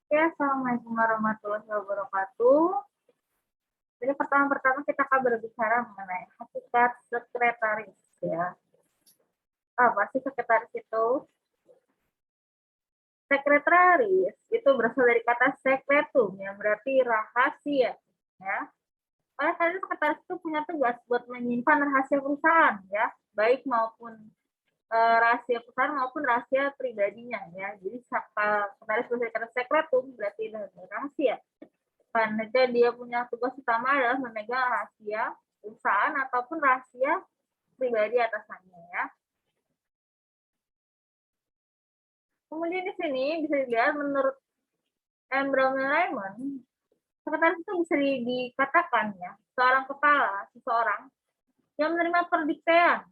Ya, Assalamualaikum warahmatullahi wabarakatuh. Jadi pertama-tama kita akan berbicara mengenai hakikat sekretaris ya. Apa sih sekretaris itu? Sekretaris itu berasal dari kata sekretum yang berarti rahasia ya. Oleh karena sekretaris itu punya tugas buat menyimpan rahasia perusahaan ya, baik maupun rahasia perusahaan maupun rahasia pribadinya ya. Jadi sekretaris berasal dari kata sekretum berarti rahasia. Karena dia punya tugas utama adalah memegang rahasia perusahaan ataupun rahasia pribadi atasannya ya. Kemudian di sini bisa dilihat menurut M. Raymond, sekretaris itu bisa dikatakan ya seorang kepala, seseorang yang menerima perdiktean.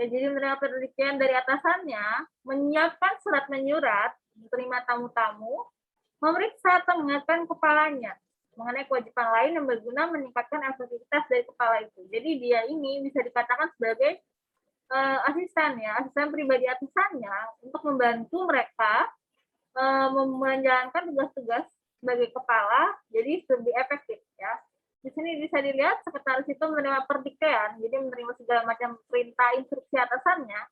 Ya, jadi menerima perdiktean dari atasannya, menyiapkan surat menyurat, menerima tamu-tamu, memeriksa atau mengingatkan kepalanya mengenai kewajiban lain yang berguna meningkatkan efektivitas dari kepala itu. Jadi dia ini bisa dikatakan sebagai asisten ya, asisten pribadi atasannya untuk membantu mereka menjalankan tugas-tugas sebagai kepala jadi lebih efektif ya. Di sini bisa dilihat sekretaris itu menerima perdiktean, jadi menerima segala macam perintah instruksi atasannya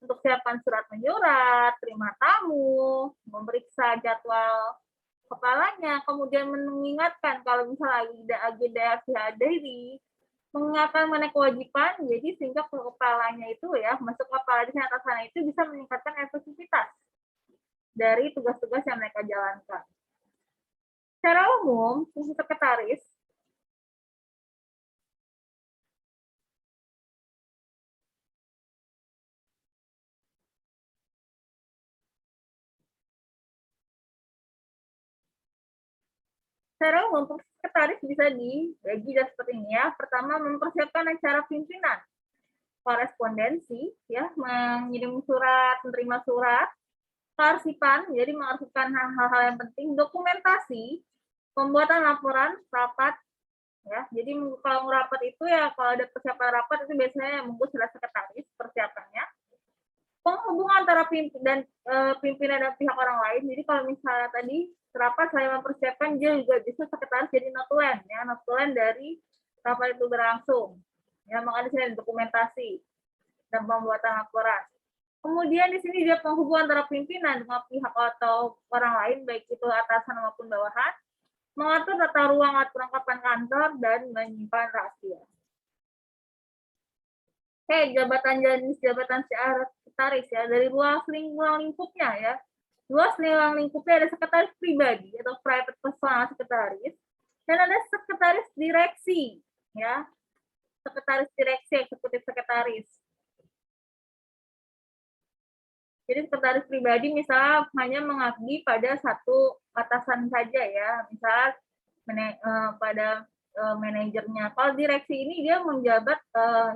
untuk siapkan surat menyurat, terima tamu, memeriksa jadwal kepalanya, kemudian mengingatkan kalau misalnya agenda dihadiri, mengingatkan mengenai kewajiban, jadi sehingga kepalanya itu ya, masuk kepala di atasannya itu bisa meningkatkan efektivitas dari tugas-tugas yang mereka jalankan. Secara umum, fungsi sekretaris sekretaris bisa dibagi seperti ini ya. Pertama, mempersiapkan acara pimpinan, korespondensi, ya, mengirim surat, menerima surat, kearsipan, jadi mengarsipkan hal-hal yang penting, dokumentasi, pembuatan laporan, rapat, ya. Jadi kalau rapat itu ya, kalau ada persiapan rapat itu biasanya yang mengurus adalah sekretaris persiapannya. Penghubungan antara pimpinan dan pihak orang lain. Jadi kalau misalnya tadi rapat saya mempersiapkan, dia juga bisa sekretaris jadi notulen ya, notulen dari rapat itu berlangsung. Ya, makanya di sini dokumentasi dan pembuatan laporan. Kemudian di sini dia penghubungan antara pimpinan dengan pihak atau orang lain, baik itu atasan maupun bawahan, mengatur tata ruang perlengkapan kantor dan menyimpan rahasia. Oke, jabatan sekretaris ya, dari luas lingkupnya ya. Luas lingkupnya ada sekretaris pribadi atau private personal sekretaris, dan ada sekretaris direksi ya. Sekretaris direksi, eksekutif sekretaris. Jadi sekretaris pribadi misalnya hanya mengabdi pada satu atasan saja ya, misal pada manajernya. Kalau direksi ini dia menjabat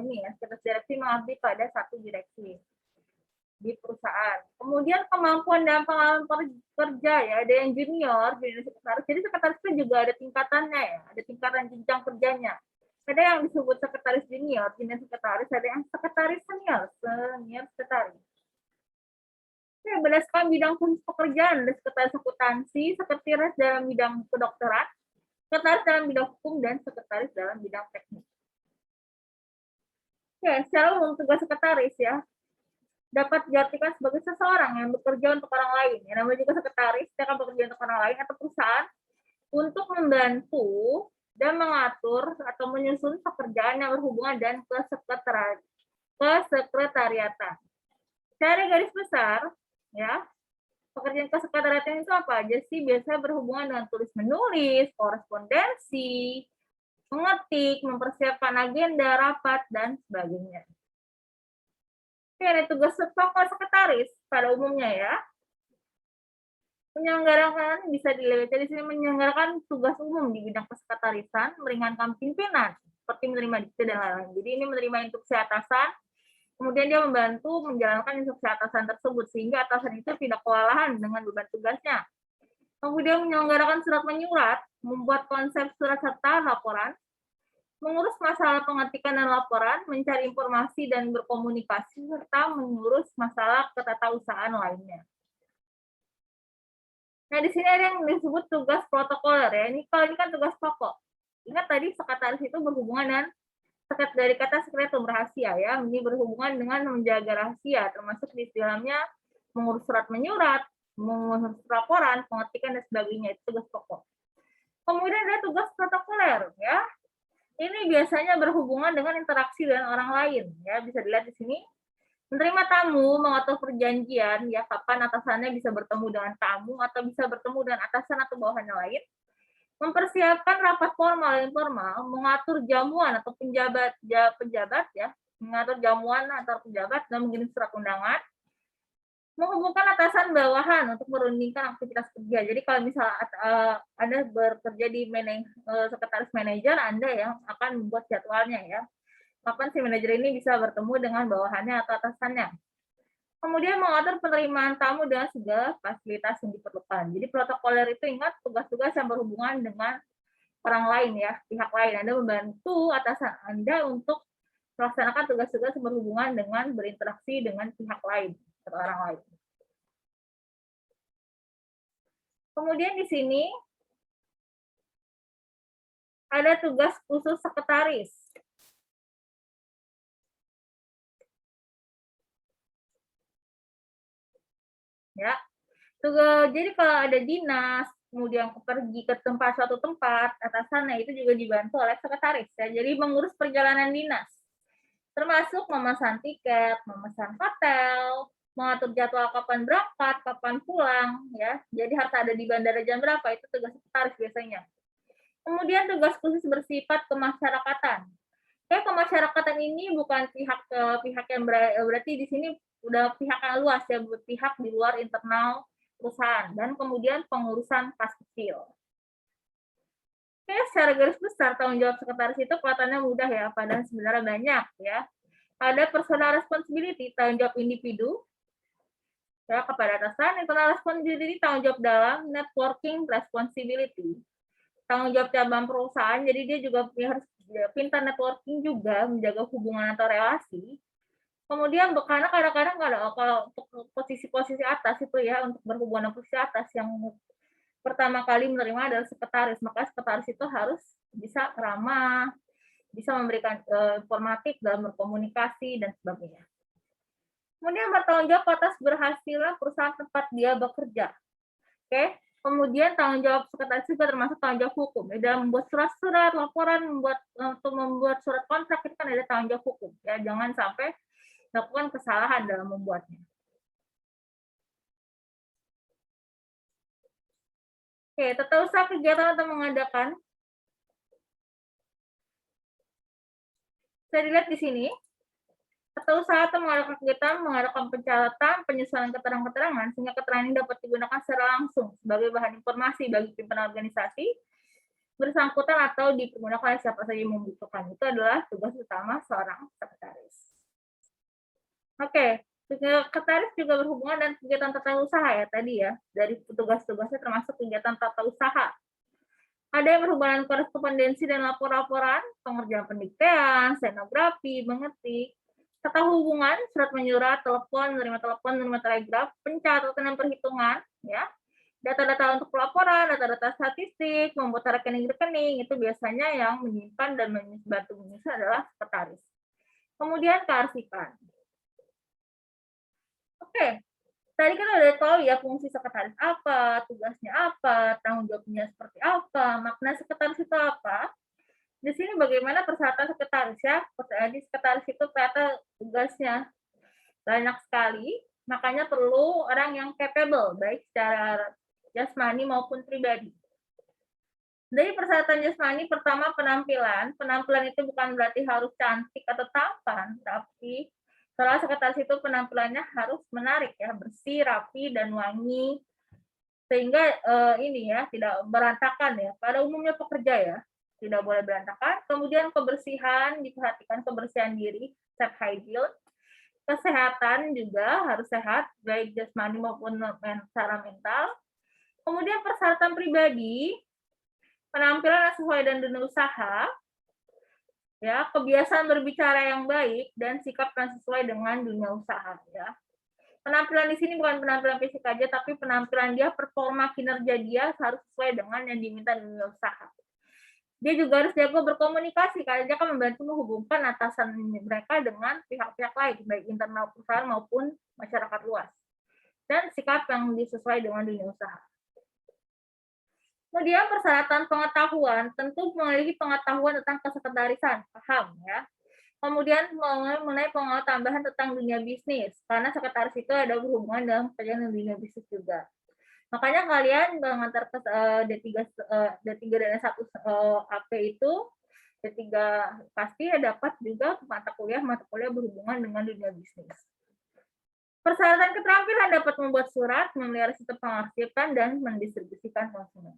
ini ya, sekretaris direksi mengabdi pada satu direksi di perusahaan. Kemudian kemampuan dan pengalaman kerja ya, ada yang junior, sekretaris. Jadi sekretaris itu juga ada tingkatannya ya, ada tingkatan jenjang kerjanya. Ada yang disebut sekretaris junior, sekretaris, ada yang sekretaris senior sekretaris. Ya, berdasarkan bidang khusus pekerjaan, ada sekretaris akuntansi, sekretaris dalam bidang kedokteran, sekretaris dalam bidang hukum, dan sekretaris dalam bidang teknik. Ya, secara umum tugas sekretaris ya dapat diartikan sebagai seseorang yang bekerja untuk orang lain. Ya, namanya juga sekretaris, dia akan bekerja untuk orang lain atau perusahaan untuk membantu dan mengatur atau menyusun pekerjaan yang berhubungan dan kesekretariatan. Secara garis besar, ya, pekerjaan kesekretariatan itu apa aja sih? Biasanya berhubungan dengan tulis menulis, korespondensi, mengetik, mempersiapkan agenda, rapat, dan sebagainya. Oke, ada tugas pokok sekretaris pada umumnya ya. Menyelenggarakan bisa dilihat di sini, menyelenggarakan tugas umum di bidang kesekretarisan, meringankan pimpinan seperti menerima dikte dan lain-lain. Jadi ini menerima instruksi atasan, kemudian dia membantu menjalankan instruksi atasan tersebut sehingga atasan itu tidak kewalahan dengan beban tugasnya. Kemudian menyelenggarakan surat menyurat, membuat konsep surat serta laporan, mengurus masalah pengetikan dan laporan, mencari informasi dan berkomunikasi, serta mengurus masalah ketatausahaan lainnya. Nah, di sini ada yang disebut tugas protokoler ya. Ini kan tugas pokok. Ingat tadi sekretaris itu berhubungan dengan dari kata sekretum rahasia ya. Ini berhubungan dengan menjaga rahasia, termasuk di dalamnya mengurus surat menyurat, mengurus laporan, pengetikan dan sebagainya. Itu tugas pokok. Kemudian ada tugas protokoler ya. Ini biasanya berhubungan dengan interaksi dengan orang lain ya. Bisa dilihat di sini. Menerima tamu, mengatur perjanjian, ya kapan atasannya bisa bertemu dengan tamu atau bisa bertemu dengan atasan atau bawahannya lain. Mempersiapkan rapat formal dan informal, mengatur jamuan atau penjabat ya, mengatur jamuan antar pejabat dan mengirim surat undangan. Menghubungkan atasan bawahan untuk merundingkan aktivitas kerja. Jadi kalau misalnya Anda bekerja di sekretaris manajer, Anda yang akan membuat jadwalnya ya. Kapan si manajer ini bisa bertemu dengan bawahannya atau atasannya. Kemudian mengatur penerimaan tamu dengan segala fasilitas yang diperlukan. Jadi protokoler itu ingat tugas-tugas yang berhubungan dengan orang lain ya, pihak lain. Anda membantu atasan Anda untuk melaksanakan tugas-tugas yang berhubungan dengan berinteraksi dengan pihak lain atau orang lain. Kemudian di sini ada tugas khusus sekretaris. Ya. Jadi kalau ada dinas, kemudian pergi ke suatu tempat, atasannya itu juga dibantu oleh sekretaris ya. Jadi mengurus perjalanan dinas. Termasuk memesan tiket, memesan hotel, mengatur jadwal kapan berangkat, kapan pulang ya. Jadi harus ada di bandara jam berapa, itu tugas sekretaris biasanya. Kemudian tugas khusus bersifat kemasyarakatan. Kemasyarakatan ini bukan pihak yang berarti di sini udah pihak yang luas ya, pihak di luar internal perusahaan, dan kemudian pengurusan kas kecil. Oke, secara garis besar tanggung jawab sekretaris itu kelihatannya mudah ya, padahal sebenarnya banyak ya. Ada personal responsibility, tanggung jawab individu ya kepada atasan. Internal responsibility, tanggung jawab dalam. Networking responsibility, tanggung jawab cabang perusahaan, jadi dia juga harus pintar networking juga, menjaga hubungan atau relasi. Kemudian karena kadang-kadang kalau untuk posisi-posisi atas itu ya, untuk berhubungan dengan posisi atas yang pertama kali menerima adalah sekretaris, maka sekretaris itu harus bisa ramah, bisa memberikan informatif dalam berkomunikasi dan sebagainya. Kemudian bertanggung jawab atas berhasilnya perusahaan tempat dia bekerja. Oke. Kemudian tanggung jawab sekretaris juga termasuk tanggung jawab hukum. Dalam membuat surat-surat, laporan, untuk membuat surat kontrak itu kan ada tanggung jawab hukum. Ya, jangan sampai melakukan kesalahan dalam membuatnya. Oke, tata usaha kegiatan atau mengadakan. Saya dilihat di sini. Tata usaha atau mengadakan kegiatan, mengadakan pencatatan, penyusunan keterangan-keterangan, sehingga keterangan ini dapat digunakan secara langsung sebagai bahan informasi bagi pimpinan organisasi bersangkutan atau dipergunakan oleh siapa saja yang membutuhkan. Itu adalah tugas utama seorang sekretaris. Oke, sekretaris juga berhubungan dengan kegiatan tata usaha ya tadi ya. Dari tugas-tugasnya termasuk kegiatan tata usaha. Ada yang berhubungan korespondensi dan lapor-laporan, pengerjaan pendiktean, stenografi, mengetik, tata hubungan, surat menyurat, telepon, menerima telegraf, pencatatan dan perhitungan, ya, data-data untuk pelaporan, data-data statistik, membuat rekening-rekening, itu biasanya yang menyimpan dan membantu menyusun adalah sekretaris. Kemudian kearsipan. Oke, tadi kan udah tahu ya fungsi sekretaris apa, tugasnya apa, tanggung jawabnya seperti apa, makna sekretaris itu apa. Di sini bagaimana persyaratan sekretaris ya. Di sekretaris itu ternyata tugasnya banyak sekali, makanya perlu orang yang capable, baik secara jasmani maupun pribadi. Dari persyaratan jasmani, pertama penampilan. Penampilan itu bukan berarti harus cantik atau tampan, tapi setelah sekretaris itu penampilannya harus menarik ya, bersih, rapi, dan wangi, sehingga ini ya tidak berantakan ya. Pada umumnya pekerja ya, tidak boleh berantakan. Kemudian kebersihan, diperhatikan kebersihan diri, self hygiene. Kesehatan juga harus sehat, baik jasmani maupun secara mental. Kemudian persyaratan pribadi, penampilan sesuai dengan dunia usaha, ya, kebiasaan berbicara yang baik dan sikap yang sesuai dengan dunia usaha ya. Penampilan di sini bukan penampilan fisik aja, tapi penampilan dia, performa kinerja dia harus sesuai dengan yang diminta dunia usaha. Dia juga harus jago berkomunikasi, karena dia akan membantu menghubungkan atasan mereka dengan pihak-pihak lain, baik internal perusahaan maupun masyarakat luas. Dan sikap yang disesuai dengan dunia usaha. Kemudian persyaratan pengetahuan, tentu memiliki pengetahuan tentang kesekretarisan, paham ya. Kemudian mengenai pengetahuan tambahan tentang dunia bisnis, karena sekretaris itu ada berhubungan dengan pekerjaan dunia bisnis juga. Makanya kalian mengantar ke D3 dan S1 AP itu, D3 pasti dapat juga mata kuliah berhubungan dengan dunia bisnis. Persyaratan keterampilan dapat membuat surat, memelihara sistem pengarsipan, dan mendistribusikan konsumen.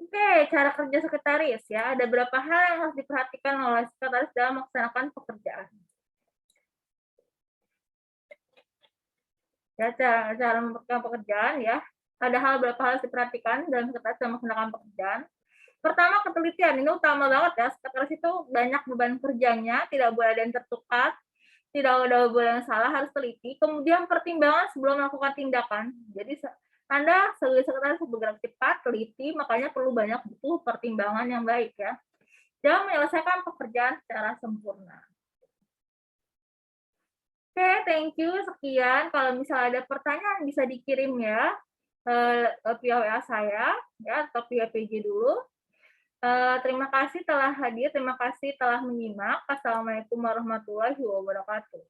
Oke, cara kerja sekretaris ya. Ada beberapa hal yang harus diperhatikan oleh sekretaris dalam melaksanakan pekerjaan. Ya, cara melakukan pekerjaan ya. Ada beberapa hal harus diperhatikan dalam sekretaris dalam melaksanakan pekerjaan. Pertama, ketelitian. Ini utama banget ya. Sekretaris itu banyak beban kerjanya, tidak boleh ada yang tertukar, tidak ada boleh yang salah, harus teliti. Kemudian pertimbangan sebelum melakukan tindakan. Jadi Anda sebagai sekretaris bergerak cepat, teliti, makanya perlu banyak butuh pertimbangan yang baik ya. Dan menyelesaikan pekerjaan secara sempurna. Oke, thank you. Sekian. Kalau misalnya ada pertanyaan bisa dikirim ya via WA saya ya atau via PJ dulu. Terima kasih telah hadir, terima kasih telah menyimak. Assalamualaikum warahmatullahi wabarakatuh.